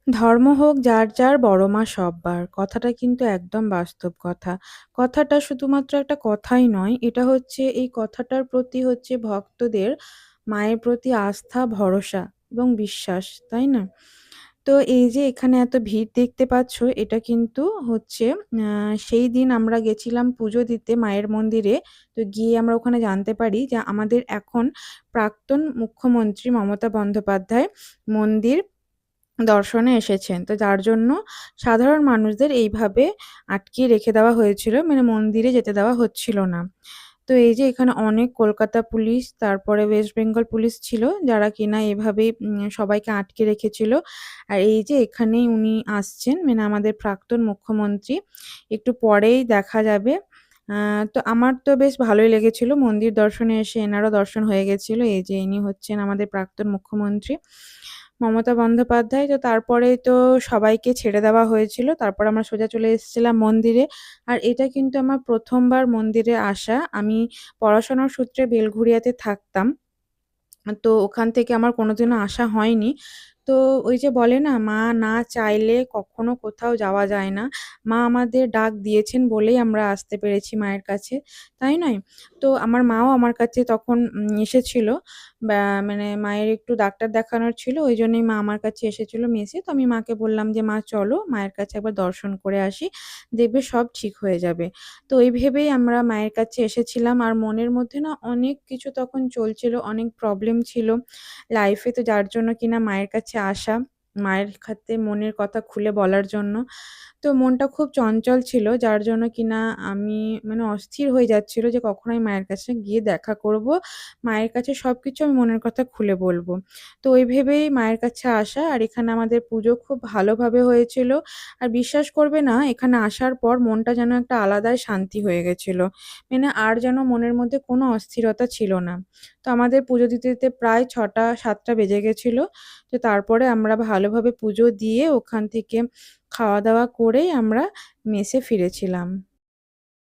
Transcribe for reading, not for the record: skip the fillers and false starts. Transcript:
ধর্ম হোক যার, যার বড় মা সব্বার। কথাটা কিন্তু একদম বাস্তব কথা। কথাটা শুধুমাত্র একটা কথাই নয়, এটা হচ্ছে এই কথাটার প্রতি হচ্ছে ভক্তদের মায়ের প্রতি আস্থা, ভরসা এবং বিশ্বাস, তাই না? তো এই যে এখানে এত ভিড় দেখতে পাচ্ছ, এটা কিন্তু হচ্ছে সেই দিন আমরা গেছিলাম পুজো দিতে মায়ের মন্দিরে। তো গিয়ে আমরা ওখানে জানতে পারি যে আমাদের এখন প্রাক্তন মুখ্যমন্ত্রী মমতা বন্দ্যোপাধ্যায় মন্দির দর্শনে এসেছেন। তো যার জন্য সাধারণ মানুষদের এইভাবে আটকিয়ে রেখে দেওয়া হয়েছিল। মানে মন্দিরে যেতে দেওয়া হচ্ছিল না। তো এই যে এখানে অনেক কলকাতা পুলিশ, তারপরে ওয়েস্ট বেঙ্গল পুলিশ ছিল, যারা কিনা এভাবেই সবাইকে আটকে রেখেছিল। আর এই যে এখানেই উনি আসছেন, মানে আমাদের প্রাক্তন মুখ্যমন্ত্রী। একটু পরেই দেখা যাবে। আ তো আমার তো বেশ ভালোই লেগেছিল মন্দির দর্শনে এসে, এনারও দর্শন হয়ে গেছিল। এই যে ইনি হচ্ছেন আমাদের প্রাক্তন মুখ্যমন্ত্রী মমতা বন্দ্যোপাধ্যায়। তো তারপরেই তো সবাইকে ছেড়ে দেওয়া হয়েছিল। তারপর আমরা সোজা চলে এসেছিলাম মন্দিরে। আর এটা কিন্তু আমার ১ম বার মন্দিরে আসা। আমি পড়াশোনার সূত্রে বেলঘরিয়াতে থাকতাম। তো ওখান থেকে আমার কোনোদিনও আসা হয়নি। তো ওই যে বলে না, মা না চাইলে কখনো কোথাও যাওয়া যায় না। মা আমাদের ডাক দিয়েছেন বলেই আমরা আসতে পেরেছি মায়ের কাছে, তাই নয়? তো আমার মাও আমার কাছে তখন এসেছিল। বা মানে মায়ের একটু ডাক্তার দেখানোর ছিল, ওইজন্যই মা আমার কাছে এসেছিল মেসে। তো আমি মাকে বললাম যে, "মা চলো মায়ের কাছে একবার দর্শন করে আসি। দেখবে সব ঠিক হয়ে যাবে।" তো ওই ভেবেই আমরা মায়ের কাছে এসেছিলাম। আর মনের মধ্যে না অনেক কিছু তখন চলছিল, অনেক প্রবলেম ছিল লাইফে। তো যার জন্য কিনা মায়ের কাছে আসা, মায়ের কাছে মনের কথা খুলে বলার জন্য। তো মনটা খুব চঞ্চল ছিল, যার জন্য কিনা আমি মানে অস্থির হয়ে যাচ্ছিল যে কখন আমি মায়ের কাছে গিয়ে দেখা করব। মায়ের কাছে সবকিছু আমি মনের কথা খুলে বলব। তো ওই ভেবেই মায়ের কাছে আসা। আর এখানে আমাদের পুজো খুব ভালোভাবে হয়েছিল। আর বিশ্বাস করবে না, এখানে আসার পর মনটা যেন একটা আলাদাই শান্তি হয়ে গেছিল। মানে আর যেন মনের মধ্যে কোনো অস্থিরতা ছিল না। তো আমাদের পুজো দিতে, দিতে প্রায় ৬টা ৭টা বেজে গেছিল। তো তারপরে আমরা ভালোভাবে পুজো দিয়ে ওখান থেকে খাওয়া-দাওয়া করেই আমরা মেসে ফিরেছিলাম।